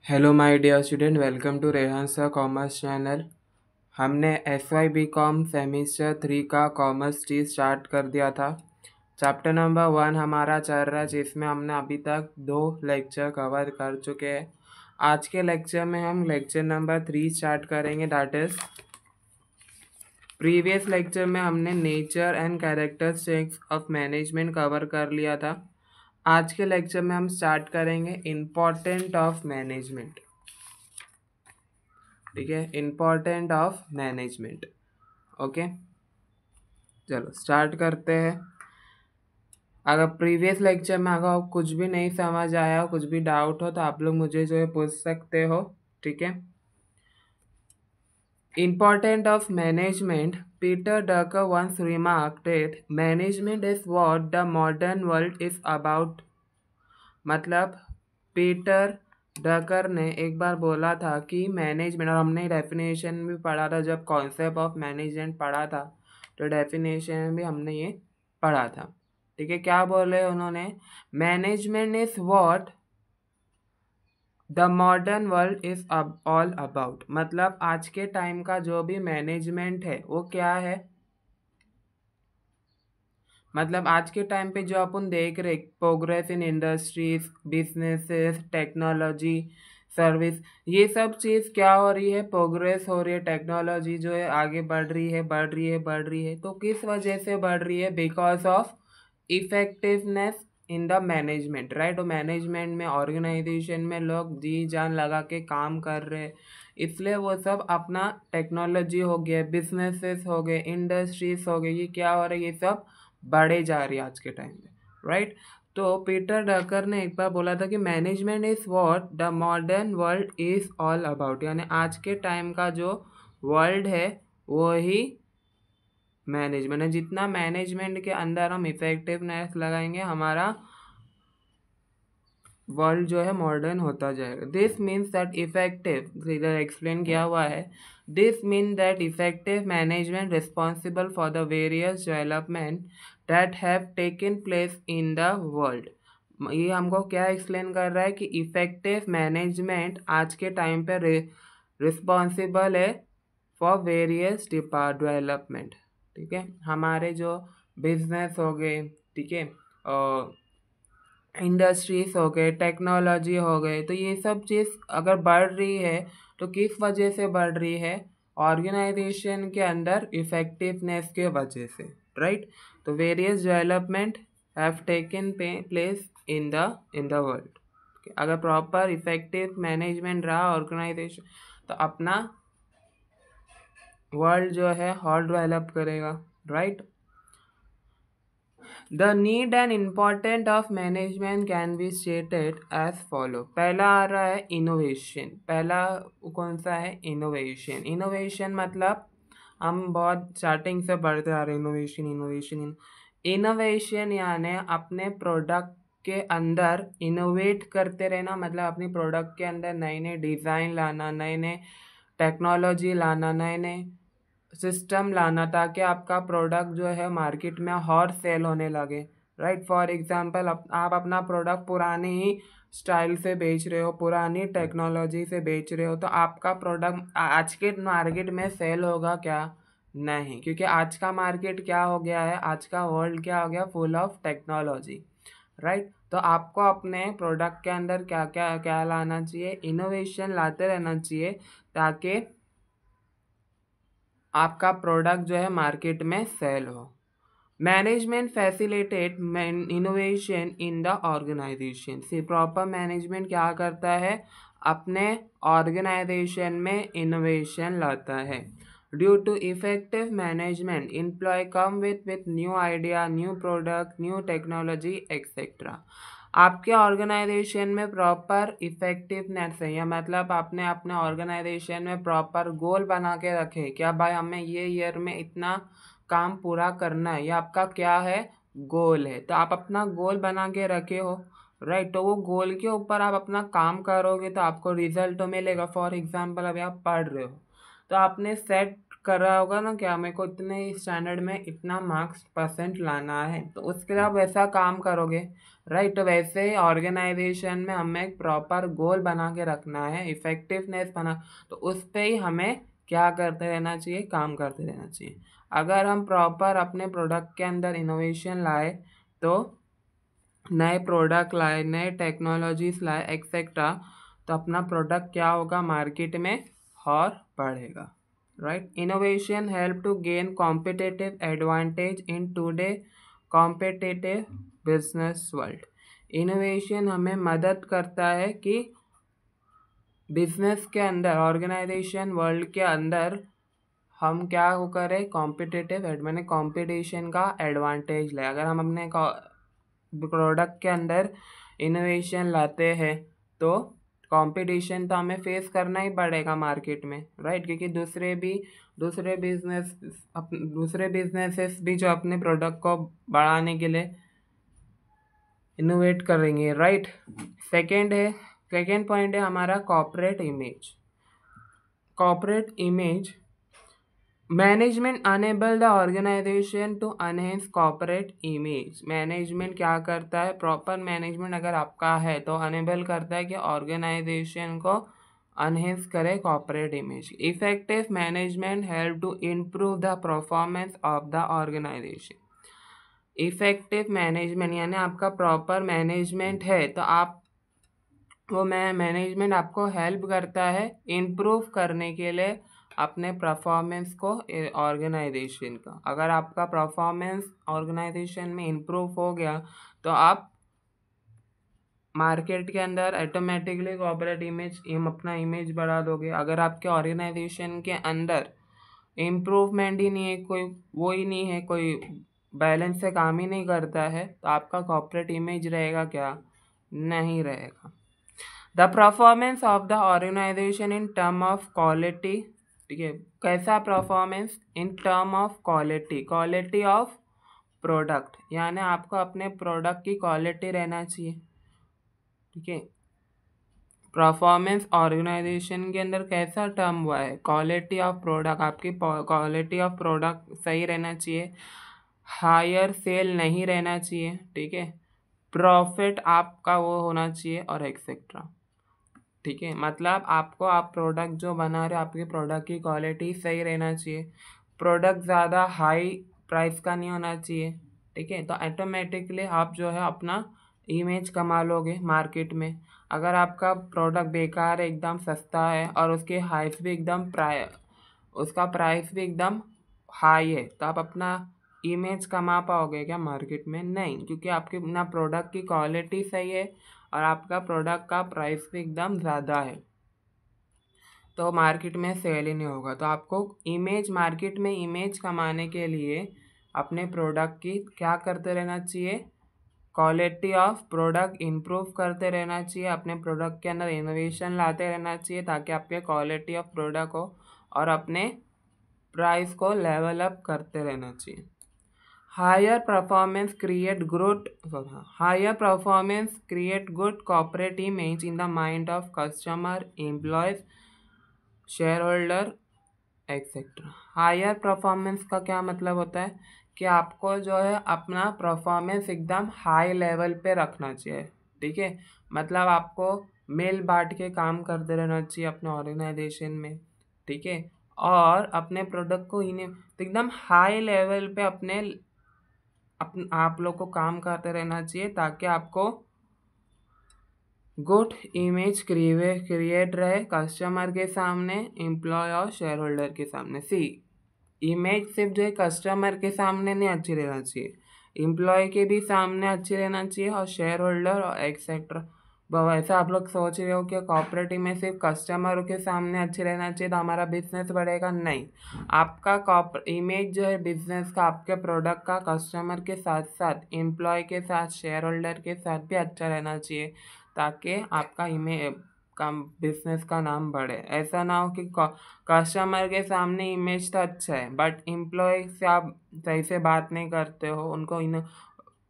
Hello my dear student, welcome to Rehan sir commerce channel. हमने S Y B com semester 3 का commerce T start कर दिया था। Chapter number 1 हमारा चल रहा है, जिसमें हमने अभी तक 2 लेक्चर कवर कर चुके हैं। आज के लेक्चर में हम लेक्चर नंबर 3 स्टार्ट करेंगे, दैट इज़ प्रीवियस लेक्चर में हमने nature and characteristics of management cover कर लिया था। आज के लेक्चर में हम स्टार्ट करेंगे इम्पोर्टेंट ऑफ मैनेजमेंट। ठीक है, इम्पोर्टेंट ऑफ मैनेजमेंट। ओके, चलो स्टार्ट करते हैं। अगर प्रीवियस लेक्चर में अगर कुछ भी नहीं समझ आया हो, कुछ भी डाउट हो, तो आप लोग मुझे जो है पूछ सकते हो। ठीक है, important of management. Peter Drucker once remarked it, management is what the modern world is about. मतलब पीटर डकर ने एक बार बोला था कि मैनेजमेंट, और हमने डेफिनेशन भी पढ़ा था जब कॉन्सेप्ट ऑफ मैनेजमेंट पढ़ा था, तो डेफिनेशन में भी हमने ये पढ़ा था। ठीक है, क्या बोले उन्होंने? Management is what the modern world is all about. मतलब आज के टाइम का जो भी मैनेजमेंट है वो क्या है? मतलब आज के टाइम पे जो अपन देख रहे, progress in industries, businesses, technology, service, ये सब चीज़ क्या हो रही है? प्रोग्रेस हो रही है। टेक्नोलॉजी जो है आगे बढ़ रही है, बढ़ रही है, बढ़ रही है। तो किस वजह से बढ़ रही है? Because of effectiveness in the management, right. Management में, ऑर्गेनाइजेशन में लोग जी जान लगा के काम कर रहे हैं, इसलिए वो सब अपना टेक्नोलॉजी हो गया, बिजनेसेस हो गए, इंडस्ट्रीज हो गए, ये क्या हो रहा है? ये सब बढ़े जा रही है आज के टाइम में, राइट। तो पीटर डकर ने एक बार बोला था कि management is what the modern world is all about. यानी आज के टाइम का जो वर्ल्ड है वो ही मैनेजमेंट है। जितना मैनेजमेंट के अंदर हम इफेक्टिवनेस लगाएंगे, हमारा वर्ल्ड जो है मॉडर्न होता जाएगा। दिस मीन्स दैट इफेक्टिव, इधर एक्सप्लेन किया हुआ है, this mean that effective management responsible for the various development that have taken place in the world. ये हमको क्या एक्सप्लेन कर रहा है कि इफेक्टिव मैनेजमेंट आज के टाइम पे रिस्पॉन्सिबल है फॉर वेरियस डेवलपमेंट। ठीक है, हमारे जो बिजनेस हो गए, ठीक है, इंडस्ट्रीज हो गए, टेक्नोलॉजी हो गए, तो ये सब चीज़ अगर बढ़ रही है तो किस वजह से बढ़ रही है? ऑर्गेनाइजेशन के अंदर इफेक्टिवनेस के वजह से, राइट। तो various development have taken place in the world. अगर प्रॉपर इफेक्टिव मैनेजमेंट रहा ऑर्गेनाइजेशन, तो अपना वर्ल्ड जो है और डेवलप करेगा, right. The need and importance of management can be stated as follow। पहला आ रहा है इनोवेशन। पहला कौन सा है? इनोवेशन। इनोवेशन मतलब हम बहुत स्टार्टिंग से पढ़ते आ रहे हैं, इनोवेशन इनोवेशन इनोवेशन यानी अपने प्रोडक्ट के अंदर इनोवेट करते रहना। मतलब अपने प्रोडक्ट के अंदर नए नए डिज़ाइन लाना, नए नए टेक्नोलॉजी लाना, नए नए सिस्टम लाना, ताकि आपका प्रोडक्ट जो है मार्केट में और सेल होने लगे, राइट। फॉर एग्जांपल, आप अपना प्रोडक्ट पुराने ही स्टाइल से बेच रहे हो, पुरानी टेक्नोलॉजी से बेच रहे हो, तो आपका प्रोडक्ट आज के मार्केट में सेल होगा क्या? नहीं, क्योंकि आज का मार्केट क्या हो गया है? आज का वर्ल्ड क्या हो गया? Full of technology, right. तो आपको अपने प्रोडक्ट के अंदर क्या क्या क्या लाना चाहिए? इनोवेशन लाते रहना चाहिए, ताकि आपका प्रोडक्ट जो है मार्केट में सेल हो। Management facilitate innovation in the organization. See proper management क्या करता है? अपने ऑर्गेनाइजेशन में इनोवेशन लाता है। Due to effective management, employ come with new idea, new product, new technology etcetera. आपके ऑर्गेनाइजेशन में प्रॉपर इफेक्टिवनेस है, या मतलब आपने अपने ऑर्गेनाइजेशन में प्रॉपर गोल बना के रखे, क्या भाई हमें ये ईयर में इतना काम पूरा करना है, ये आपका क्या है? गोल है। तो आप अपना गोल बना के रखे हो, राइट। तो वो गोल के ऊपर आप अपना काम करोगे तो आपको रिजल्ट तो मिलेगा। फॉर एग्जांपल, अभी आप पढ़ रहे हो, तो आपने सेट कर रहा होगा ना कि मेरे को इतने स्टैंडर्ड में इतना मार्क्स परसेंट लाना है, तो उसके लिए आप वैसा काम करोगे, राइट। तो वैसे ही ऑर्गेनाइजेशन में हमें एक प्रॉपर गोल बना के रखना है, इफेक्टिवनेस बना, तो उस पर ही हमें क्या करते रहना चाहिए, काम करते रहना चाहिए। अगर हम प्रॉपर अपने प्रोडक्ट के अंदर इनोवेशन लाए, तो नए प्रोडक्ट लाए, नए टेक्नोलॉजीज लाए एक्सेट्रा, तो अपना प्रोडक्ट क्या होगा, मार्केट में और बढ़ेगा, right. Innovation help to gain competitive advantage in today competitive business world. Innovation हमें मदद करता है कि बिजनेस के अंदर, ऑर्गेनाइजेशन वर्ल्ड के अंदर हम क्या हो करें, कॉम्पिटिटिव मैंने कॉम्पिटिशन का एडवांटेज ले। अगर हम अपने प्रोडक्ट के अंदर इनोवेशन लाते हैं, तो कंपटीशन तो हमें फेस करना ही पड़ेगा मार्केट में, राइट। क्योंकि दूसरे बिजनेसेस भी जो अपने प्रोडक्ट को बढ़ाने के लिए इनोवेट करेंगे, राइट। सेकेंड पॉइंट है हमारा corporate image. Corporate image management enable the organization to enhance corporate image. Management क्या करता है, प्रॉपर मैनेजमेंट अगर आपका है तो अनेबल करता है कि ऑर्गेनाइजेशन को एनहेंस करे corporate image. Effective management help to improve the performance of the organization. Effective management यानी आपका प्रॉपर मैनेजमेंट है, तो आप वो मैनेजमेंट आपको हेल्प करता है इम्प्रूव करने के लिए अपने परफॉर्मेंस को ऑर्गेनाइजेशन का। अगर आपका परफॉर्मेंस ऑर्गेनाइजेशन में इम्प्रूव हो गया, तो आप मार्केट के अंदर ऑटोमेटिकली कॉर्पोरेट इमेज अपना इमेज बढ़ा दोगे। अगर आपके ऑर्गेनाइजेशन के अंदर इम्प्रूवमेंट ही नहीं है, कोई वो ही नहीं है, कोई बैलेंस से काम ही नहीं करता है, तो आपका कॉर्पोरेट इमेज रहेगा क्या, नहीं रहेगा। The performance of the organization in term of quality, ठीक है, कैसा performance, in term of quality of product, यानी आपको अपने प्रोडक्ट की क्वालिटी रहना चाहिए, ठीक है। परफॉर्मेंस ऑर्गेनाइजेशन के अंदर कैसा टर्म हुआ है, क्वालिटी ऑफ प्रोडक्ट, आपकी क्वालिटी ऑफ प्रोडक्ट सही रहना चाहिए, हायर सेल नहीं रहना चाहिए, ठीक है, प्रॉफिट आपका वो होना चाहिए और एक्सेट्रा, ठीक है। मतलब आपको आप प्रोडक्ट जो बना रहे हो, आपके प्रोडक्ट की क्वालिटी सही रहना चाहिए, प्रोडक्ट ज़्यादा हाई प्राइस का नहीं होना चाहिए, ठीक है। तो ऑटोमेटिकली आप जो है अपना इमेज कमा लोगे मार्केट में। अगर आपका प्रोडक्ट बेकार है, एकदम सस्ता है और उसके हाइस भी एकदम उसका प्राइस भी एकदम हाई है, तो आप अपना इमेज कमा पाओगे क्या मार्केट में, नहीं, क्योंकि आपके ना प्रोडक्ट की क्वालिटी सही है और आपका प्रोडक्ट का प्राइस भी एकदम ज़्यादा है, तो मार्केट में सेल ही नहीं होगा। तो आपको मार्केट में इमेज कमाने के लिए अपने प्रोडक्ट की क्या करते रहना चाहिए, क्वालिटी ऑफ प्रोडक्ट इम्प्रूव करते रहना चाहिए, अपने प्रोडक्ट के अंदर इनोवेशन लाते रहना चाहिए, ताकि आपके क्वालिटी ऑफ प्रोडक्ट हो और अपने प्राइस को लेवल अप करते रहना चाहिए। Higher performance create good corporate image in the mind of customer, employees, shareholder, etc. Higher performance का क्या मतलब होता है कि आपको जो है अपना परफॉर्मेंस एकदम हाई लेवल पे रखना चाहिए, ठीक है। मतलब आपको मिल बांट के काम करते रहना चाहिए अपने ऑर्गेनाइजेशन में, ठीक है, और अपने प्रोडक्ट को एकदम हाई लेवल पे आप लोग को काम करते रहना चाहिए, ताकि आपको गुड इमेज क्रिएट रहे कस्टमर के सामने, एम्प्लॉय और शेयर होल्डर के सामने। इमेज सिर्फ जो है कस्टमर के सामने नहीं अच्छी रहना चाहिए, एम्प्लॉय के भी सामने अच्छी रहना चाहिए और शेयर होल्डर और एक्सेट्रा। वैसे आप लोग सोच रहे हो कि कॉर्पोरेट इमेज सिर्फ कस्टमरों के सामने अच्छी रहना चाहिए तो हमारा बिजनेस बढ़ेगा, नहीं। आपका इमेज जो है बिजनेस का, आपके प्रोडक्ट का कस्टमर के साथ साथ एम्प्लॉय के साथ शेयर होल्डर के साथ भी अच्छा रहना चाहिए, ताकि आपका बिजनेस का नाम बढ़े। ऐसा ना हो कि कस्टमर के सामने इमेज तो अच्छा है बट एम्प्लॉय से आप सही से बात नहीं करते हो, उनको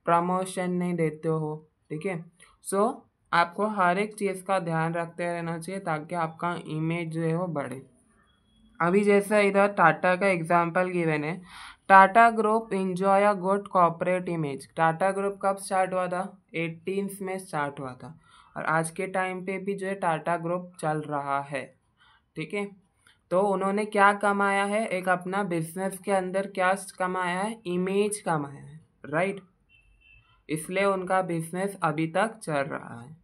प्रमोशन नहीं देते हो, ठीक है। सो आपको हर एक चीज़ का ध्यान रखते रहना चाहिए ताकि आपका इमेज जो है वो बढ़े। अभी जैसा इधर टाटा का एग्जाम्पल गिवन है, Tata group enjoy a good corporate image. Tata group कब स्टार्ट हुआ था? 18 में स्टार्ट हुआ था, और आज के टाइम पे भी जो है टाटा ग्रुप चल रहा है। ठीक है, तो उन्होंने क्या कमाया है? एक अपना बिजनेस के अंदर क्या कमाया है? इमेज कमाया है, राइट। इसलिए उनका बिजनेस अभी तक चल रहा है।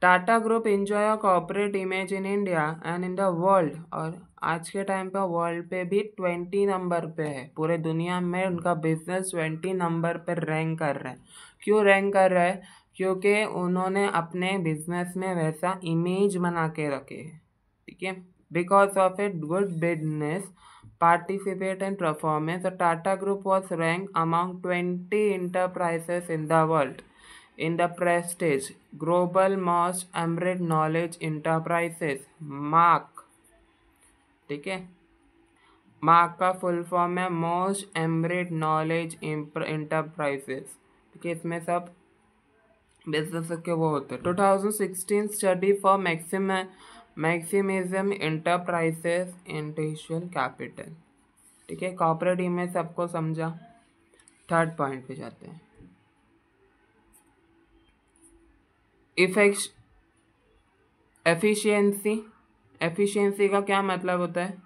Tata group enjoy a corporate image in India and in the world, और आज के टाइम पे वर्ल्ड पे भी 20 नंबर पे है। पूरे दुनिया में उनका बिजनेस 20 नंबर पे रैंक कर रहा है। क्यों रैंक कर रहा है? क्योंकि उन्होंने अपने बिजनेस में वैसा इमेज बना के रखे है। ठीक है, because of it good business participate and performance, the Tata Group was ranked among 20 enterprises in the world in the prestige Global Most Embedded Knowledge Enterprises mark. ठीक है, मार्क का फुल फॉर्म है मोस्ट एम्बेडेड नॉलेज इंटरप्राइजेस। ठीक है, इसमें सब business के वो होते हैं। 2016 study for maximism enterprises intellectual capital. ठीक है, कॉर्पोरेट इमेज सबको समझा। थर्ड पॉइंट पे जाते हैं। एफिशिएंसी। एफिशिएंसी का क्या मतलब होता है?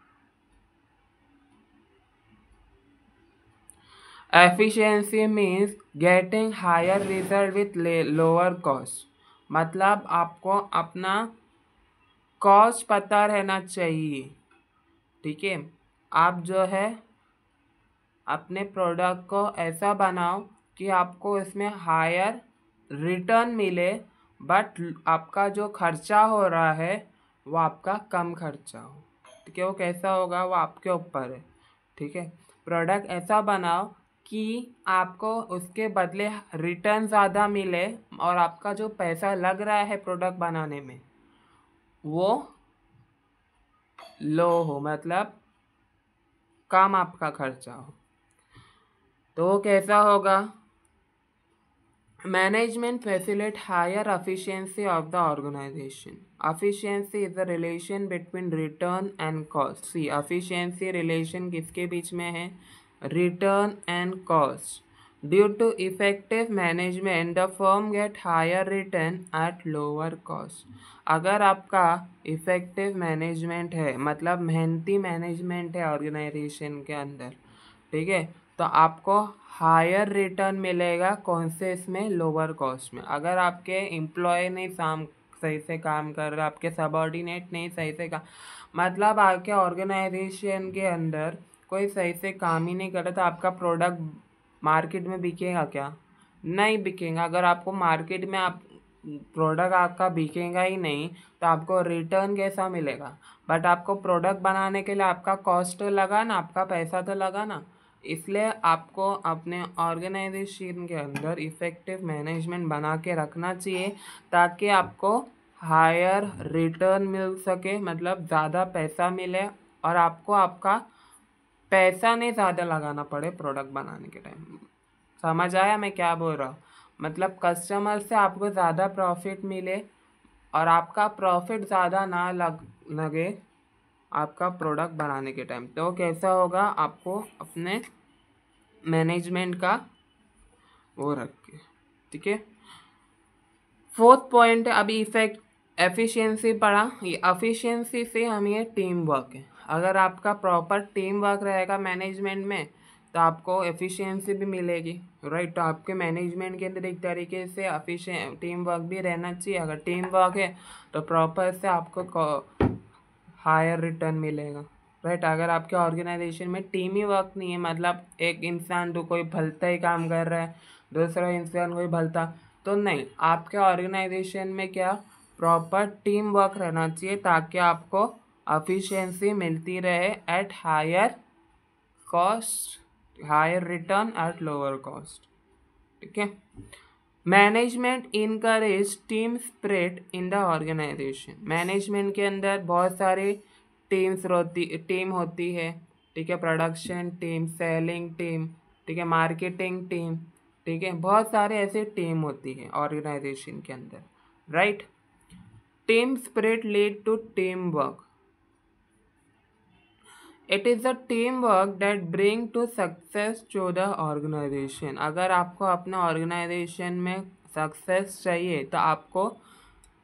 Efficiency means getting higher result with lower cost. मतलब आपको अपना कॉस्ट पता रहना चाहिए। ठीक है, आप जो है अपने प्रोडक्ट को ऐसा बनाओ कि आपको इसमें हायर रिटर्न मिले, बट आपका जो खर्चा हो रहा है वो आपका कम खर्चा हो। ठीक है, वो कैसा होगा वो आपके ऊपर है। ठीक है, प्रोडक्ट ऐसा बनाओ कि आपको उसके बदले रिटर्न ज़्यादा मिले, और आपका जो पैसा लग रहा है प्रोडक्ट बनाने में वो लो हो, मतलब कम आपका खर्चा हो। तो वो कैसा होगा? Management facilitate higher efficiency of the organization. Efficiency is the relation between return and cost. See, efficiency relation किसके बीच में है? Return and cost. Due to effective management, the firm get higher return at lower cost. अगर आपका effective management है, मतलब मेहनती management है organization के अंदर, ठीक है, तो आपको हायर रिटर्न मिलेगा। कौन से? इसमें लोअर कॉस्ट में। अगर आपके एम्प्लॉय नहीं सही से काम कर रहे, आपके सबॉर्डिनेट नहीं सही से काम, मतलब आपके ऑर्गेनाइजेशन के अंदर कोई सही से काम ही नहीं कर रहा, तो आपका प्रोडक्ट मार्केट में बिकेगा क्या? नहीं बिकेगा। अगर आपको मार्केट में आप प्रोडक्ट आपका बिकेगा ही नहीं, तो आपको रिटर्न कैसा मिलेगा? बट आपको प्रोडक्ट बनाने के लिए आपका कॉस्ट तो लगा ना, आपका पैसा तो लगा ना। इसलिए आपको अपने ऑर्गेनाइजेशन के अंदर इफ़ेक्टिव मैनेजमेंट बना के रखना चाहिए, ताकि आपको हायर रिटर्न मिल सके, मतलब ज़्यादा पैसा मिले, और आपको आपका पैसा नहीं ज़्यादा लगाना पड़े प्रोडक्ट बनाने के टाइम। समझ आया मैं क्या बोल रहा हूँ? मतलब कस्टमर से आपको ज़्यादा प्रॉफिट मिले, और आपका प्रॉफिट ज़्यादा ना लगे आपका प्रोडक्ट बनाने के टाइम। तो कैसा होगा? आपको अपने मैनेजमेंट का वो रख के। ठीक है, फोर्थ पॉइंट अभी एफिशिएंसी पढ़ा। ये एफिशिएंसी से हम ये टीम वर्क है। अगर आपका प्रॉपर टीम वर्क रहेगा मैनेजमेंट में, तो आपको एफिशिएंसी भी मिलेगी, राइट। तो आपके मैनेजमेंट के अंदर एक तरीके से एफिशिएंट टीम वर्क भी रहना चाहिए। अगर टीम वर्क है तो प्रॉपर से आपको हायर रिटर्न मिलेगा, राइट। अगर आपके ऑर्गेनाइजेशन में टीम ही वर्क नहीं है, मतलब एक इंसान तो कोई भलता ही काम कर रहा है, दूसरा इंसान कोई भलता, तो नहीं। आपके ऑर्गेनाइजेशन में क्या प्रॉपर टीम वर्क रहना चाहिए, ताकि आपको एफिशिएंसी मिलती रहे at higher cost, higher return at lower cost. ठीक है, management encourage team spirit in the organization. Management के अंदर बहुत सारे टीम होती है। ठीक है, प्रोडक्शन टीम, सेलिंग टीम, ठीक है, मार्केटिंग टीम, ठीक है, बहुत सारे ऐसे टीम होती है ऑर्गेनाइजेशन के अंदर, right. Team spirit lead to team work. It is a team work that bring to success to the organization. अगर आपको अपने ऑर्गेनाइजेशन में सक्सेस चाहिए तो आपको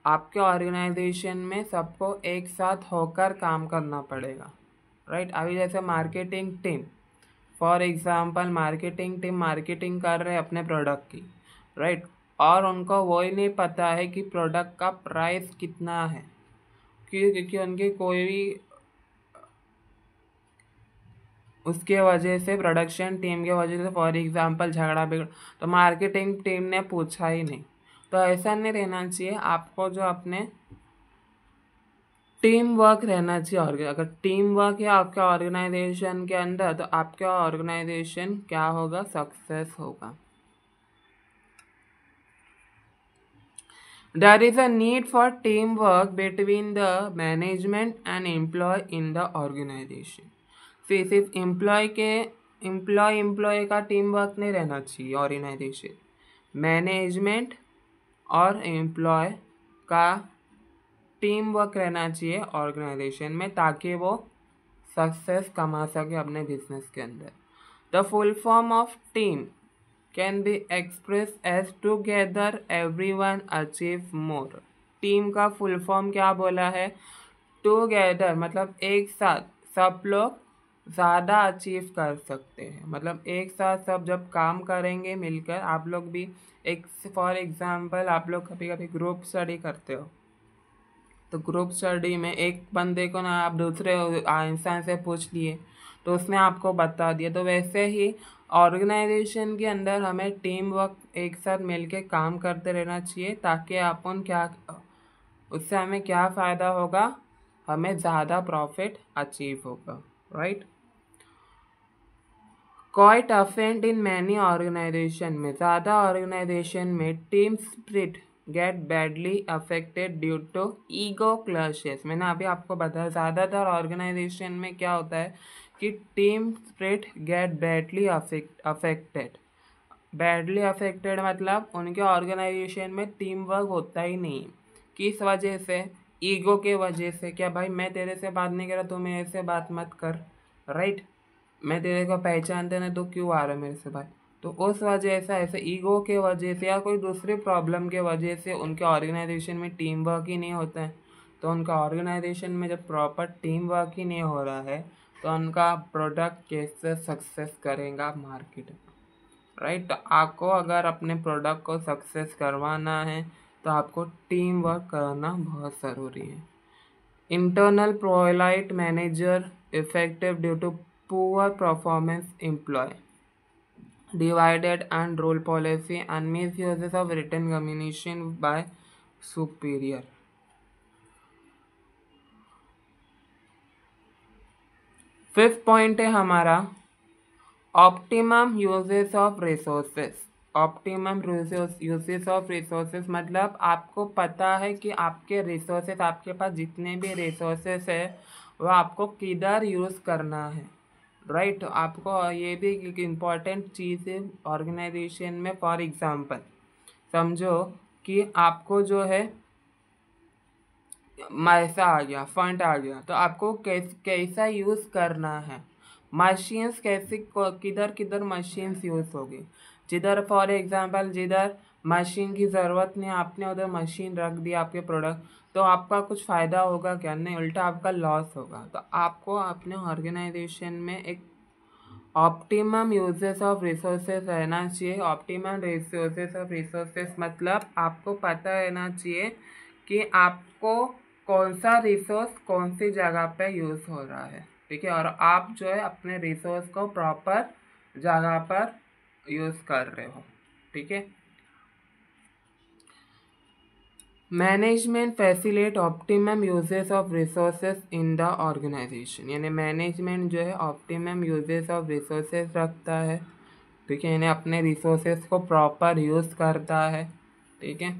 आपके ऑर्गेनाइजेशन में सबको एक साथ होकर काम करना पड़ेगा, राइट। अभी जैसे marketing team, for example marketing team marketing कर रहे हैं अपने प्रोडक्ट की, राइट, और उनको वो ही नहीं पता है कि प्रोडक्ट का प्राइस कितना है, क्योंकि उनकी कोई भी उसके वजह से प्रोडक्शन टीम के वजह से फॉर एग्जांपल झगड़ा बिगड़, तो मार्केटिंग टीम ने पूछा ही नहीं। तो ऐसा नहीं रहना चाहिए, आपको जो अपने टीम वर्क रहना चाहिए। और अगर टीम वर्क है आपके ऑर्गेनाइजेशन के अंदर तो आपका ऑर्गेनाइजेशन क्या होगा, सक्सेस होगा। There is a need for teamwork between the management and employee in the organization। सिर्फ एम्प्लॉय का टीम वर्क नहीं रहना चाहिए ऑर्गेनाइजेशन, मैनेजमेंट और एम्प्लॉय का टीम वर्क रहना चाहिए ऑर्गेनाइजेशन में, ताकि वो सक्सेस कमा सके अपने बिजनेस के अंदर। The full form of team can be express as together everyone achieve more. Team का फुल फॉर्म क्या बोला है, टूगेदर मतलब एक साथ सब लोग ज़्यादा अचीव कर सकते हैं, मतलब एक साथ सब जब काम करेंगे मिलकर, आप लोग भी एक फॉर एग्जांपल आप लोग कभी कभी ग्रुप स्टडी करते हो, तो ग्रुप स्टडी में एक बंदे को ना आप दूसरे इंसान से पूछ लिए तो उसने आपको बता दिया, तो वैसे ही ऑर्गेनाइजेशन के अंदर हमें टीम वर्क एक साथ मिलके काम करते रहना चाहिए, ताकि अपन क्या उससे हमें क्या फ़ायदा होगा, हमें ज़्यादा प्रॉफिट अचीव होगा, राइट। क्वाइट अफेंट इन मैनी ऑर्गेनाइजेशन में, ज़्यादा ऑर्गेनाइजेशन में team spirit get badly affected due to ego clashes. मैंने अभी आपको बताया ज़्यादातर ऑर्गेनाइजेशन में क्या होता है कि team spirit get badly affected मतलब उनके ऑर्गेनाइजेशन में टीम वर्क होता ही नहीं। किस वजह से, ईगो के वजह से। क्या भाई मैं तेरे से बात नहीं कर रहा, तू मेरे से बात मत कर, राइट। मैं तेरे को पहचानते नहीं तो क्यों आ रहा है मेरे से बात, तो उस वजह से ऐसे ईगो के वजह से या कोई दूसरी प्रॉब्लम के वजह से उनके ऑर्गेनाइजेशन में टीम वर्क ही नहीं होता है। तो उनका ऑर्गेनाइजेशन में जब प्रॉपर टीम वर्क ही नहीं हो रहा है तो उनका प्रोडक्ट कैसे सक्सेस करेगा मार्केट में, राइट। तो आपको अगर अपने प्रोडक्ट को सक्सेस करवाना है तो आपको टीम वर्क करना बहुत ज़रूरी है। Internal prolite manager effective due to poor performance employee, divided and role policy and misuses of written communication by superior। Fifth point है हमारा optimum uses of resources. Optimum uses of resources मतलब आपको पता है कि आपके रिसोर्सेस, आपके पास जितने भी रिसोर्सेस है वो आपको किधर यूज़ करना है, राइट। तो आपको ये भी एक इम्पॉर्टेंट चीज़ है ऑर्गेनाइजेशन में। फॉर एग्जांपल समझो कि आपको जो है पैसा आ गया, फंड आ गया, तो आपको कैसा यूज़ करना है, मशीन्स कैसे किधर किधर मशीन्स यूज़ होगी। जिधर फॉर एग्जांपल जिधर मशीन की ज़रूरत नहीं आपने उधर मशीन रख दिया आपके प्रोडक्ट, तो आपका कुछ फ़ायदा होगा क्या, नहीं, उल्टा आपका लॉस होगा। तो आपको अपने ऑर्गेनाइजेशन में एक ऑप्टिमम यूजेस ऑफ रिसोर्सेज रहना चाहिए। ऑप्टिमम यूजेस ऑफ रिसोर्सेज मतलब आपको पता रहना चाहिए कि आपको कौन सा रिसोर्स कौन सी जगह पे यूज़ हो रहा है, ठीक है, और आप जो है अपने रिसोर्स को प्रॉपर जगह पर यूज़ कर रहे हो, ठीक है। Management facilitate optimum uses of resources in the organization, यानी मैनेजमेंट जो है ऑप्टिमम यूजेस ऑफ रिसोर्सेज रखता है, ठीक है, यानी अपने रिसोर्सेज को प्रॉपर यूज़ करता है, ठीक है।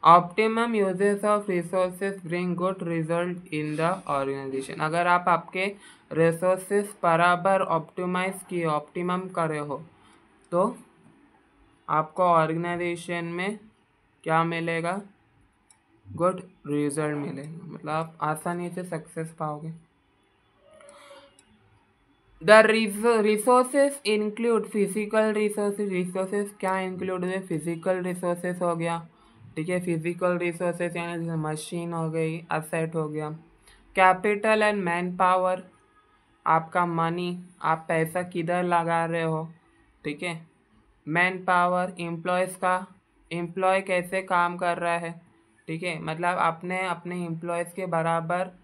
Optimum uses of resources bring good result in the organization. अगर आप आपके रिसोर्सेज बराबर ऑप्टिमाइज किए, ऑप्टिमम करे हो, तो आपको ऑर्गेनाइजेशन में क्या मिलेगा, गुड रिजल्ट मिलेगा, मतलब आप आसानी से सक्सेस पाओगे। The resources include physical resources. Resources क्या इंक्लूड हुए? फिजिकल रिसोर्सेज हो गया, ठीक है। फिजिकल रिसोर्सेज यानी जैसे मशीन हो गई, असेट हो गया। कैपिटल एंड मैन पावर, आपका मनी, आप पैसा किधर लगा रहे हो, ठीक है। मैन पावर, एम्प्लॉयज़ का, एम्प्लॉय कैसे काम कर रहा है, ठीक है। मतलब आपने अपने एम्प्लॉयज़ के बराबर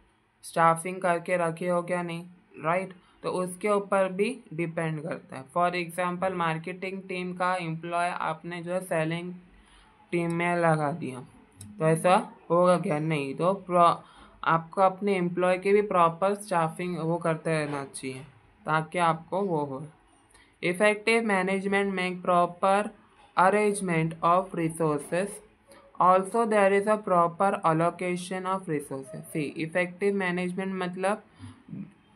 स्टाफिंग करके रखे हो क्या नहीं, राइट। तो उसके ऊपर भी डिपेंड करता है। फॉर एग्जांपल मार्केटिंग टीम का एम्प्लॉय आपने जो है सेलिंग टीम में लगा दिया, तो ऐसा होगा क्या? नहीं। तो आपको अपने एम्प्लॉय के भी प्रॉपर स्टाफिंग वो करते रहना चाहिए ताकि आपको वो हो। इफेक्टिव मैनेजमेंट में proper arrangement of resources, also there is a proper allocation of resources. See effective management मतलब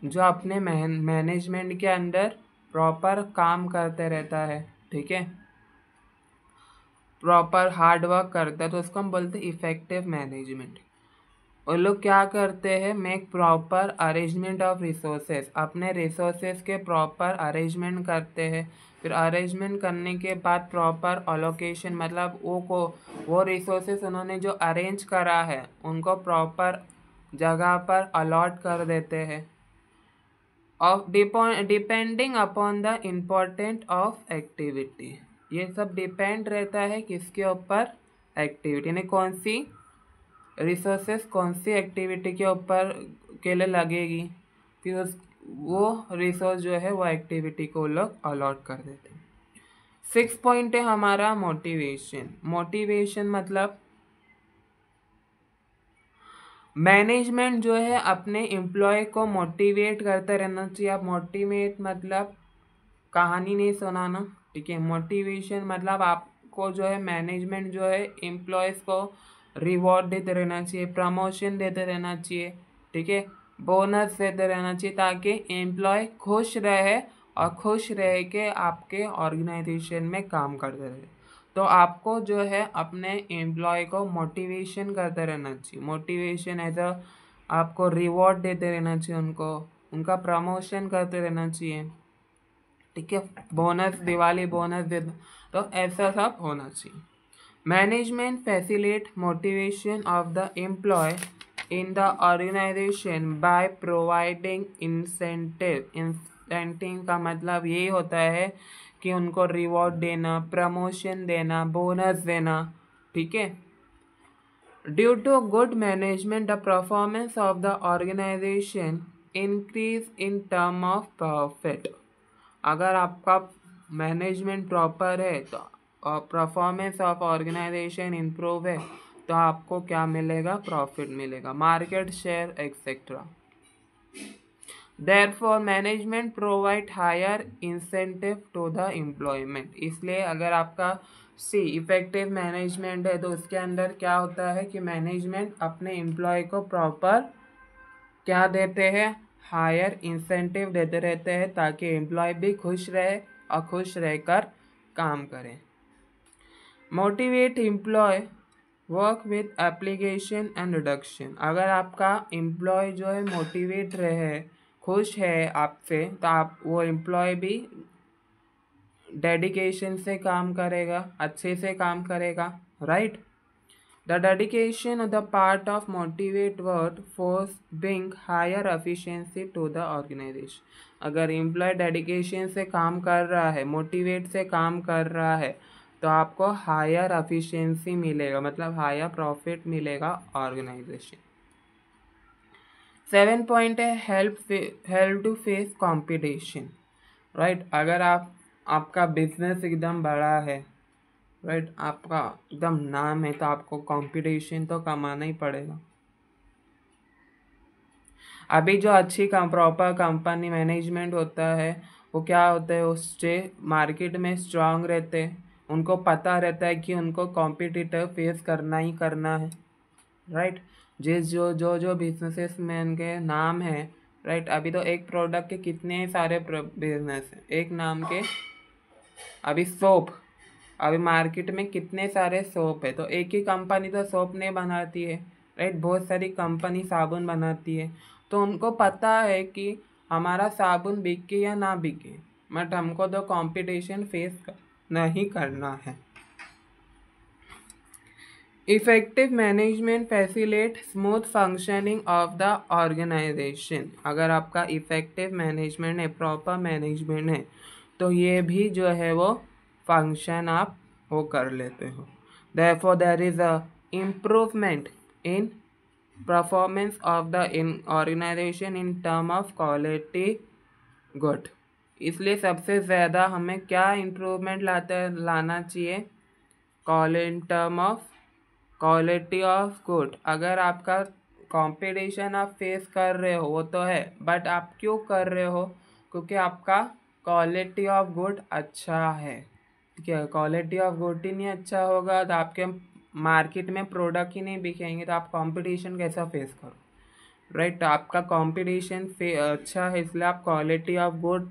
जो अपने मैनेजमेंट के अंदर प्रॉपर काम करते रहता है, ठीक है, प्रॉपर हार्ड वर्क करता है, तो उसको हम बोलते हैं इफेक्टिव मैनेजमेंट। वो लोग क्या करते हैं? Make proper arrangement of resources, अपने रिसोर्सेज के प्रॉपर अरेंजमेंट करते हैं। फिर अरेंजमेंट करने के बाद प्रॉपर अलोकेशन, मतलब वो रिसोर्सेज उन्होंने जो अरेंज करा है उनको प्रॉपर जगह पर अलॉट कर देते हैं। Of depending upon the important of activity, ये सब डिपेंड रहता है किसके ऊपर? एक्टिविटी, यानी कौन सी रिसोर्सेस कौन सी एक्टिविटी के ऊपर के लिए लगेगी, फिर उस वो रिसोर्स जो है वो एक्टिविटी को लोग अलॉट कर देते हैं। 6 पॉइंट है हमारा मोटिवेशन। मोटिवेशन मतलब मैनेजमेंट जो है अपने एम्प्लॉय को मोटिवेट करते रहना चाहिए। आप मोटिवेट मतलब कहानी नहीं सुनाना, ठीक है। मोटिवेशन मतलब आपको जो है मैनेजमेंट जो है एम्प्लॉयज़ को रिवॉर्ड देते रहना चाहिए, प्रमोशन देते रहना चाहिए, ठीक है, बोनस देते रहना चाहिए ताकि एम्प्लॉय खुश रहे और खुश रह के आपके ऑर्गेनाइजेशन में काम करते रहे। तो आपको जो है अपने एम्प्लॉय को मोटिवेशन करते रहना चाहिए। मोटिवेशन एज अ आपको रिवॉर्ड देते रहना चाहिए, उनको उनका प्रमोशन करते रहना चाहिए, ठीक है। बोनस, दिवाली बोनस दे दो, तो ऐसा सब होना चाहिए। Management facilitate motivation of the employ in the organization by providing incentive. Incentive का मतलब यही होता है कि उनको रिवॉर्ड देना, प्रमोशन देना, बोनस देना, ठीक है। Due to good management the performance of the organization increase in term of profit. अगर आपका मैनेजमेंट प्रॉपर है तो परफॉर्मेंस ऑफ ऑर्गेनाइजेशन इम्प्रूव है तो आपको क्या मिलेगा? प्रॉफिट मिलेगा, market share etcetera. Therefore management provide higher incentive to the employment. इसलिए अगर आपका इफेक्टिव मैनेजमेंट है तो उसके अंदर क्या होता है कि मैनेजमेंट अपने एम्प्लॉय को प्रॉपर क्या देते हैं? हायर इंसेंटिव देते रहते हैं ताकि एम्प्लॉय भी खुश रहे और खुश रहकर काम करें। Motivate employ work with application and reduction. अगर आपका एम्प्लॉय जो है मोटिवेट रहे, खुश है आपसे, तो आप वो एम्प्लॉय भी डेडिकेशन से काम करेगा, अच्छे से काम करेगा, right. The dedication on the part of motivate workforce bring higher efficiency to the organization। अगर एम्प्लॉय डेडिकेशन से काम कर रहा है, मोटिवेट से काम कर रहा है, तो आपको हायर एफिशिएंसी मिलेगा, मतलब हायर प्रॉफिट मिलेगा ऑर्गेनाइजेशन। 7 पॉइंट है help to face competition, right. अगर आपका बिजनेस एकदम बड़ा है, राइट, आपका एकदम नाम है, तो आपको कंपटीशन तो कमाना ही पड़ेगा। अभी जो अच्छी प्रॉपर कंपनी मैनेजमेंट होता है वो क्या होता है, उससे मार्केट में स्ट्रांग रहते हैं, उनको पता रहता है कि उनको कॉम्पिटिटर फेस करना ही करना है, राइट। जो बिजनेसेस मैन के नाम है, राइट। अभी तो एक प्रोडक्ट के कितने सारे बिजनेस हैं, एक नाम के। अभी सोप, अभी मार्केट में कितने सारे सोप है, तो एक ही कंपनी तो सोप नहीं बनाती है, राइट, बहुत सारी कंपनी साबुन बनाती है। तो उनको पता है कि हमारा साबुन बिके या ना बिके, बट हमको तो कंपटीशन फेस नहीं करना है। Effective management facilitate smooth functioning of the organization. अगर आपका इफेक्टिव मैनेजमेंट है, प्रॉपर मैनेजमेंट है, तो ये भी जो है वो फंक्शन आप वो कर लेते हो। Therefore there is a improvement in performance of the organization in term of quality good। इसलिए सबसे ज़्यादा हमें क्या इम्प्रूवमेंट लाना चाहिए, इन term of quality of good. अगर आपका कंपटीशन आप फेस कर रहे हो वो तो है, बट आप क्यों कर रहे हो, क्योंकि आपका क्वालिटी ऑफ गुड अच्छा है। ठीक है, क्वालिटी ऑफ गुड ही नहीं अच्छा होगा तो आपके मार्केट में प्रोडक्ट ही नहीं बिकेंगे, तो आप कंपटीशन कैसा फेस करो, राइट। तो आपका कंपटीशन अच्छा है, इसलिए आप क्वालिटी ऑफ गुड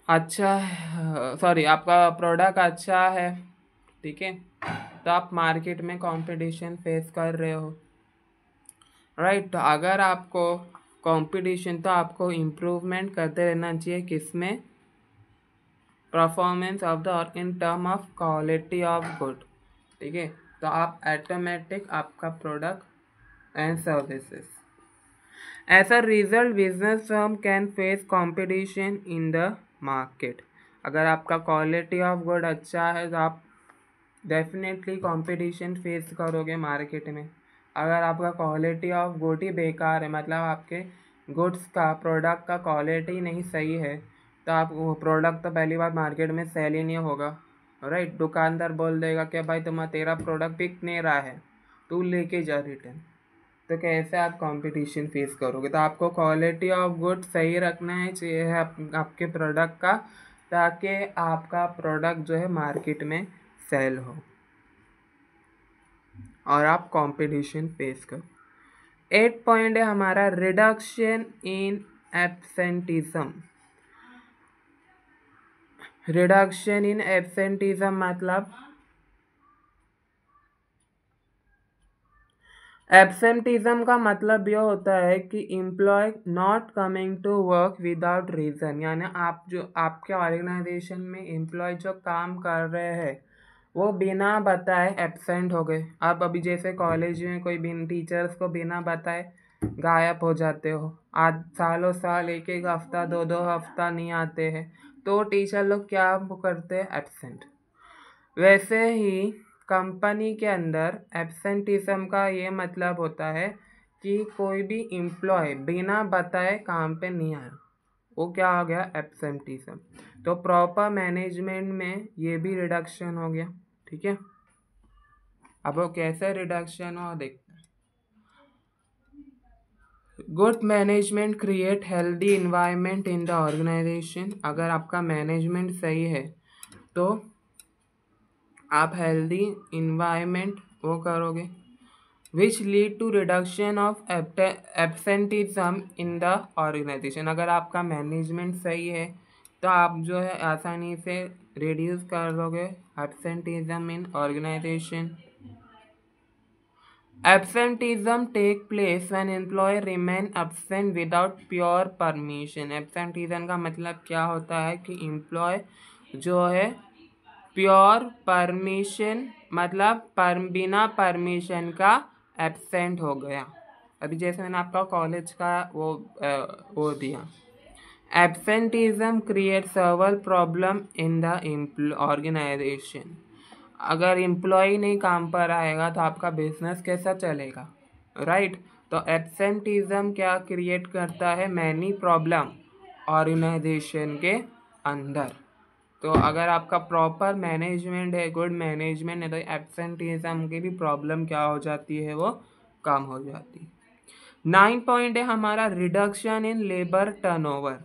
अच्छा है, सॉरी आपका प्रोडक्ट अच्छा है, ठीक है, तो आप मार्केट में कंपटीशन फेस कर रहे हो, राइट। तो अगर आपको कंपटीशन, तो आपको इम्प्रूवमेंट करते रहना चाहिए, किसमें, performance of the in term of quality of good, ठीक है। तो आप ऑटोमेटिक आपका product and services, as a result business firm can face competition in the market. अगर आपका क्वालिटी ऑफ गुड अच्छा है तो आप डेफिनेटली कंपटीशन फेस करोगे मार्केट में। अगर आपका क्वालिटी ऑफ गुड ही बेकार है, मतलब आपके गुड्स का, प्रोडक्ट का क्वालिटी नहीं सही है, तो आप वो प्रोडक्ट तो पहली बार मार्केट में सेल ही नहीं होगा, राइट। दुकानदार बोल देगा कि भाई तेरा प्रोडक्ट बिक नहीं रहा है, तू लेके जा रिटर्न। तो कैसे आप कंपटीशन फेस करोगे। तो आपको क्वालिटी ऑफ गुड सही रखना है चाहिए है आपके प्रोडक्ट का, ताकि आपका प्रोडक्ट जो है मार्केट में सेल हो और आप कंपटीशन फेस करो। 8 पॉइंट है हमारा, reduction in absenteeism. Reduction in absenteeism मतलब एब्सेंटिज्म का मतलब यह होता है कि employ not coming to work without reason, यानी आप जो आपके ऑर्गेनाइजेशन में एम्प्लॉय जो काम कर रहे हैं वो बिना बताए एब्सेंट हो गए। आप अभी जैसे कॉलेज में कोई टीचर्स को बिना बताए गायब हो जाते हो, आज सालों साल, एक एक हफ्ता, दो दो हफ्ता नहीं आते हैं, तो टीचर लोग क्या करते हैं, एब्सेंट। वैसे ही कंपनी के अंदर एब्सेंटिज्म का ये मतलब होता है कि कोई भी एम्प्लॉय बिना बताए काम पे नहीं आया, वो क्या हो गया, एब्सेंटिज्म। तो प्रॉपर मैनेजमेंट में ये भी रिडक्शन हो गया, ठीक है। अब वो कैसे रिडक्शन हो देखते हैं। Good management create healthy environment in the organization. अगर आपका मैनेजमेंट सही है तो आप हेल्दी इन्वायरमेंट वो करोगे, which lead to reduction of absenteeism in the organization. अगर आपका मैनेजमेंट सही है तो आप जो है आसानी से रिड्यूस कर दोगे absenteeism in organization. Absenteeism take place when employ remain absent without pure permission. Absenteeism का मतलब क्या होता है कि एम्प्लॉय जो है प्योर परमिशन, मतलब बिना परमिशन का एब्सेंट हो गया। अभी जैसे मैंने आपका कॉलेज का वो दिया, absenteeism create several problem in the organization. अगर एम्प्लॉय नहीं काम पर आएगा तो आपका बिजनेस कैसा चलेगा, राइट। तो एब्सेंटिज्म क्या क्रिएट करता है, मैनी प्रॉब्लम ऑर्गेनाइजेशन के अंदर। तो अगर आपका प्रॉपर मैनेजमेंट है, गुड मैनेजमेंट है, तो एब्सेंटिज्म की भी प्रॉब्लम क्या हो जाती है, वो कम हो जाती है। 9 पॉइंट है हमारा, reduction in labour turnover.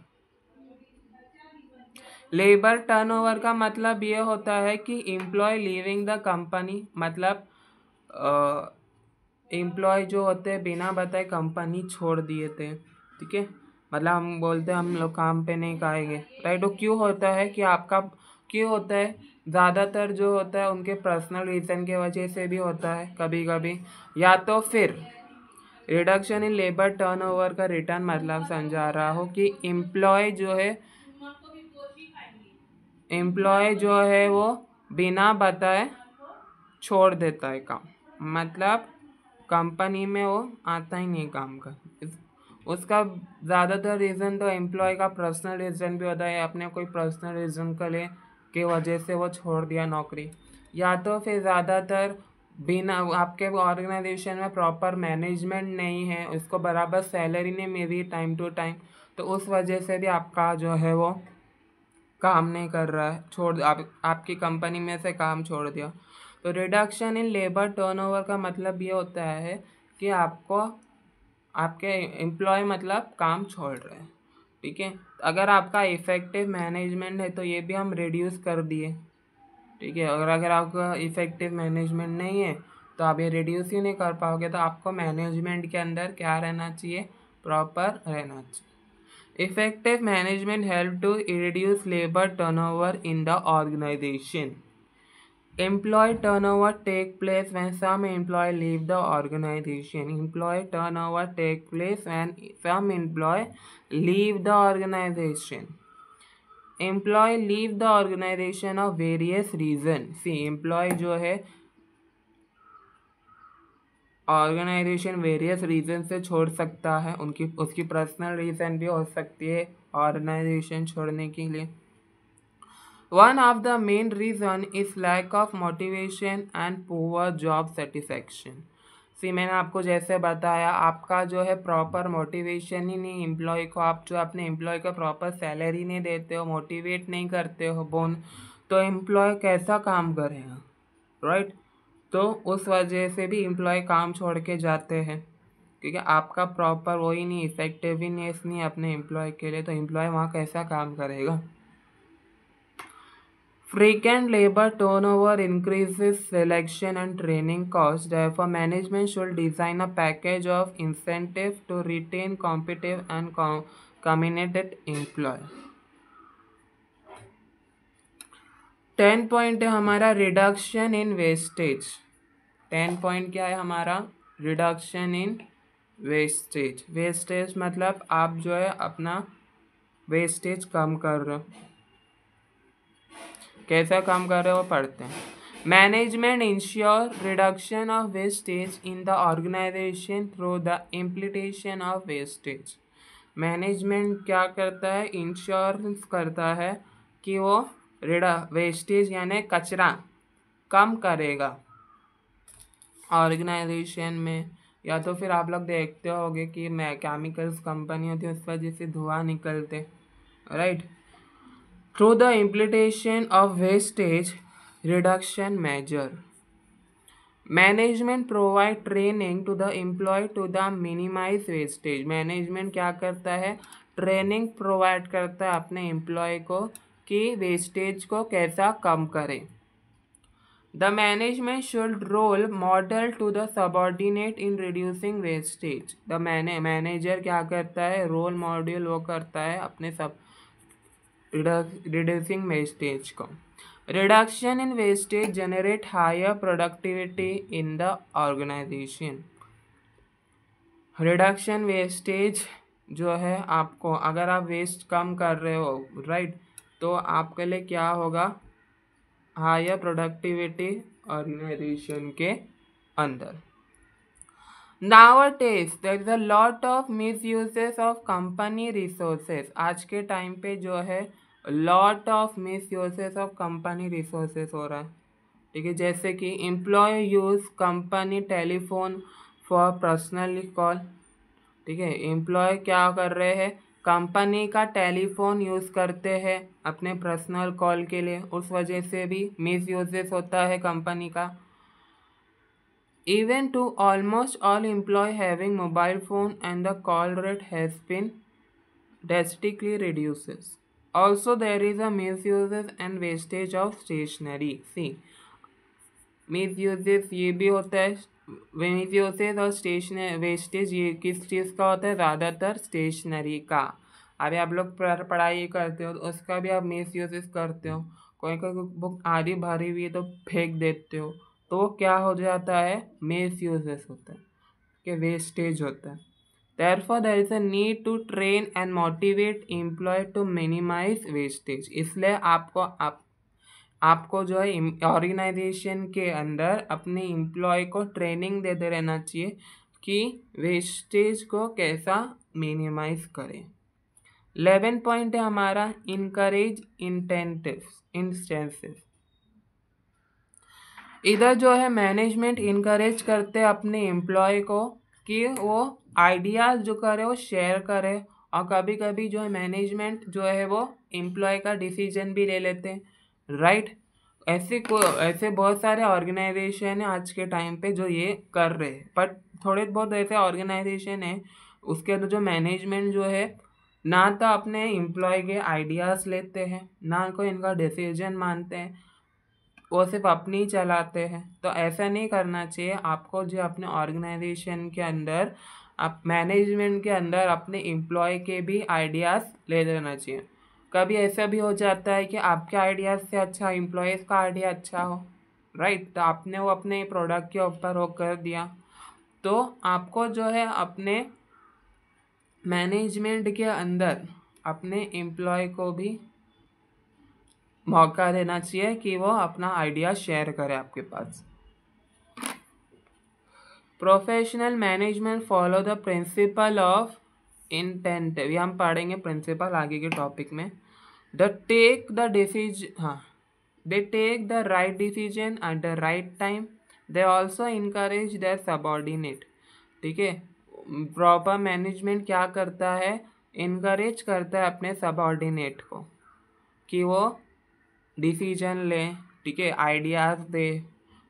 Labour turnover का मतलब ये होता है कि एम्प्लॉय लीविंग द कंपनी, मतलब एम्प्लॉय जो होते हैं बिना बताए कंपनी छोड़ दिए थे, ठीक है। मतलब हम बोलते हैं हम लोग काम पे नहीं आएंगे, राइट। वो क्यों होता है कि आपका क्यों होता है, ज़्यादातर जो होता है उनके पर्सनल रीज़न के वजह से भी होता है कभी कभी, या तो फिर रिडक्शन इन लेबर टर्नओवर का रिटर्न मतलब समझा रहा हो कि एम्प्लॉय जो है वो बिना बताए छोड़ देता है काम, मतलब कंपनी में वो आता ही नहीं काम कर। उसका ज़्यादातर रीज़न तो एम्प्लॉय का पर्सनल रीज़न भी होता है, अपने कोई पर्सनल रीज़न के लिए की वजह से वो छोड़ दिया नौकरी, या तो फिर ज़्यादातर बिना आपके ऑर्गेनाइजेशन में प्रॉपर मैनेजमेंट नहीं है, उसको बराबर सैलरी नहीं मिल रही टाइम टू टाइम, तो उस वजह से भी आपका जो है वो काम नहीं कर रहा है, आपकी कंपनी में से काम छोड़ दिया। तो रिडक्शन इन लेबर टर्नओवर का मतलब ये होता है कि आपके एम्प्लॉय मतलब काम छोड़ रहे हैं, ठीक है। अगर आपका इफ़ेक्टिव मैनेजमेंट है तो ये भी हम रिड्यूस कर दिए, ठीक है। अगर अगर आपका इफ़ेक्टिव मैनेजमेंट नहीं है तो आप ये रिड्यूस ही नहीं कर पाओगे, तो आपको मैनेजमेंट के अंदर क्या रहना चाहिए, प्रॉपर रहना चाहिए। Effective management help to reduce labor turnover in the organization. Employee turnover take place when some employee leave the organization. Employee turnover take place when some employee leave the organization. Employee leave the organization of various reason. See, employee जो है organisation various reason से छोड़ सकता है, उसकी personal reason भी हो सकती है ऑर्गेनाइजेशन छोड़ने के लिए। One of the main reason is lack of motivation and poor job satisfaction. See, मैंने आपको जैसे बताया, आपका जो है प्रॉपर मोटिवेशन ही नहीं एम्प्लॉय को, आप जो अपने एम्प्लॉय को प्रॉपर सैलरी नहीं देते हो, मोटिवेट नहीं करते हो तो एम्प्लॉय कैसा काम करेगा, राइट। तो उस वजह से भी एम्प्लॉय काम छोड़ के जाते हैं, क्योंकि आपका प्रॉपर वही नहीं, इफेक्टिवनेस नहीं अपने एम्प्लॉय के लिए, तो एम्प्लॉय वहाँ कैसा काम करेगा। Frequent labor turnover increases selection and training costs. Therefore, management should design a package of incentive to retain competitive and committed employee. 10 point है हमारा रिडक्शन इन वेस्टेज। 10 पॉइंट क्या है हमारा, रिडक्शन इन वेस्टेज। वेस्टेज मतलब आप जो है अपना वेस्टेज कम कर रहे हो, कैसा काम कर रहे हो पढ़ते हैं। Management ensure reduction of wastage in the organization through the implementation of wastage. Management क्या करता है, इंश्योरेंस करता है कि वो वेस्टेज यानी कचरा कम करेगा ऑर्गेनाइजेशन में। या तो फिर आप लोग देखते होंगे कि केमिकल्स कंपनी होती है, उस वजह से धुआं निकलते, right. Through the implementation of wastage reduction measure, management provide training to the employee to the minimize wastage. Management क्या करता है, ट्रेनिंग प्रोवाइड करता है अपने एम्प्लॉय को कि वेस्टेज को कैसा कम करें। The management should role model to the subordinate in reducing wastage. The manager क्या करता है, रोल मॉडल वो करता है अपने सब reducing wastage को। Reduction in wastage generate higher productivity in the organization. Reduction wastage जो है, आपको अगर आप वेस्ट कम कर रहे हो, राइट, तो आपके लिए क्या होगा, हायर प्रोडक्टिविटी ऑर्गेनाइजेशन के अंदर। Nowadays there is a lot of misuses of company resources. आज के टाइम पे जो है lot of misuses of company resources हो रहा है, ठीक है। जैसे कि employ use company telephone for personal call, ठीक है। एम्प्लॉय क्या कर रहे हैं, कंपनी का टेलीफोन यूज़ करते हैं अपने पर्सनल कॉल के लिए, उस वजह से भी मिस यूजेस होता है कंपनी का। Even to almost all employees having mobile phone and the call rate has been drastically reduces. Also, there is a misuses and wastage of stationery. See, misuses ये भी होता है, misuses और stationery wastage ये किस चीज़ का होता है, ज़्यादातर स्टेशनरी का। अभी आप लोग पढ़ाई करते हो तो उसका भी आप मिसयूजेस करते हो, कोई कोई बुक आधी भरी हुई है तो फेंक देते हो, तो वो क्या हो जाता है, मिसयूजेस होता है। के वेस्टेज होता है। Therefore, there is a need to train and motivate employee to minimize wastage। इसलिए आपको जो है ऑर्गेनाइजेशन के अंदर अपने एम्प्लॉय को ट्रेनिंग देते रहना चाहिए कि वेस्टेज को कैसा मिनिमाइज करें। 11 पॉइंट है हमारा इनकरेज इंटेंसिव। इधर जो है मैनेजमेंट इनकरेज करते हैं अपने एम्प्लॉय को कि वो आइडियाज़ जो करे वो शेयर करे, और कभी कभी जो है मैनेजमेंट जो है वो एम्प्लॉय का डिसीजन भी ले लेते हैं, राइट। ऐसे बहुत सारे ऑर्गेनाइजेशन है आज के टाइम पे जो ये कर रहे हैं, बट थोड़े बहुत ऐसे ऑर्गेनाइजेशन है उसके अंदर जो मैनेजमेंट जो है ना तो अपने एम्प्लॉय के आइडियाज़ लेते हैं, ना कोई इनका डिसीजन मानते हैं, वो सिर्फ अपनी ही चलाते हैं। तो ऐसा नहीं करना चाहिए। आपको जो अपने ऑर्गेनाइजेशन के अंदर आप मैनेजमेंट के अंदर अपने एम्प्लॉय के भी आइडियाज़ ले लेना चाहिए। कभी ऐसा भी हो जाता है कि आपके आइडियाज़ से अच्छा एम्प्लॉयज़ का आइडिया अच्छा हो, राइट। तो आपने वो अपने प्रोडक्ट के ऊपर वो कर दिया, तो आपको जो है अपने मैनेजमेंट के अंदर अपने एम्प्लॉय को भी मौका देना चाहिए कि वो अपना आइडिया शेयर करे आपके पास। Professional management follow the principle of intent. ये हम पढ़ेंगे प्रिंसिपल आगे के टॉपिक में। They take the right decision at the right time. They also encourage their subordinate. ठीक है, प्रॉपर मैनेजमेंट क्या करता है, इनकरेज करता है अपने सबॉर्डिनेट को कि वो डिसीजन ले, ठीक है, आइडियाज़ दे,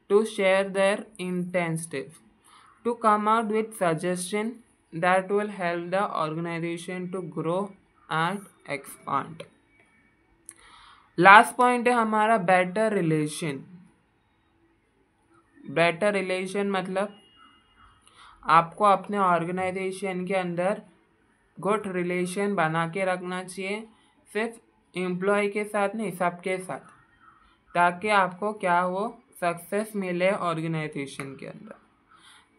to share their intensive, to come out with suggestion that will help the organization to grow and expand. Last point है हमारा बेटर रिलेशन। बेटर रिलेशन मतलब आपको अपने ऑर्गेनाइजेशन के अंदर गुड रिलेशन बना के रखना चाहिए, सिर्फ एम्प्लॉय के साथ नहीं, सबके साथ, ताकि आपको क्या हो सक्सेस मिले ऑर्गेनाइजेशन के अंदर।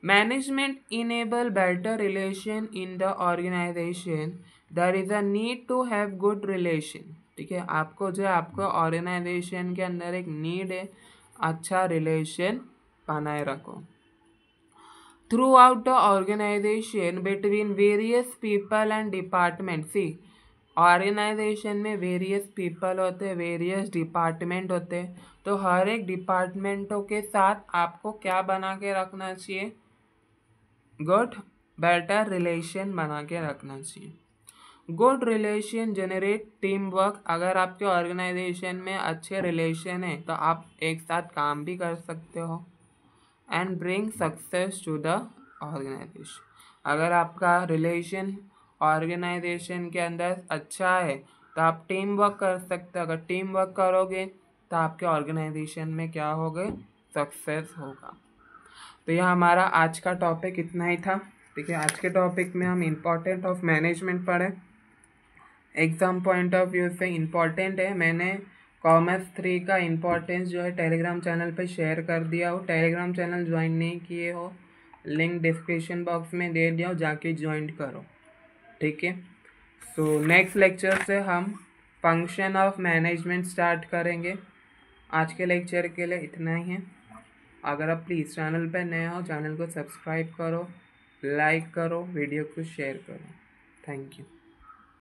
Management enable better relation in the organization. There is a need to have good relation. ठीक है, आपको जो है आपको ऑर्गेनाइजेशन के अंदर एक नीड है, अच्छा रिलेशन बनाए रखो throughout the organization between various people and department. See, organization में वेरियस पीपल होते हैं, वेरियस डिपार्टमेंट होते हैं, तो हर एक डिपार्टमेंटों के साथ आपको क्या बना के रखना चाहिए, गुड बेटर रिलेशन बना के रखना चाहिए। Good relation generate team work. अगर आपके ऑर्गेनाइजेशन में अच्छे रिलेशन है तो आप एक साथ काम भी कर सकते हो, and bring success to the organization. अगर आपका रिलेशन ऑर्गेनाइजेशन के अंदर अच्छा है तो आप टीम वर्क कर सकते हो। अगर टीम वर्क करोगे तो आपके ऑर्गेनाइजेशन में क्या होगा, सक्सेस होगा। तो यह हमारा आज का टॉपिक इतना ही था। ठीक है, आज के टॉपिक में हम इम्पोर्टेंट ऑफ मैनेजमेंट पढ़े, एग्ज़ाम पॉइंट ऑफ व्यू से इम्पॉर्टेंट है। मैंने कॉमर्स 3 का इम्पोर्टेंस जो है टेलीग्राम चैनल पे शेयर कर दिया हो। टेलीग्राम चैनल ज्वाइन नहीं किए हो, लिंक डिस्क्रिप्शन बॉक्स में दे दिया हो, जाके ज्वाइन करो। ठीक है, सो नेक्स्ट लेक्चर से हम फंक्शन ऑफ मैनेजमेंट स्टार्ट करेंगे। आज के लेक्चर के लिए इतना ही है। अगर आप प्लीज़ चैनल पर नए हो, चैनल को सब्सक्राइब करो, लाइक करो, वीडियो को शेयर करो। Thank you.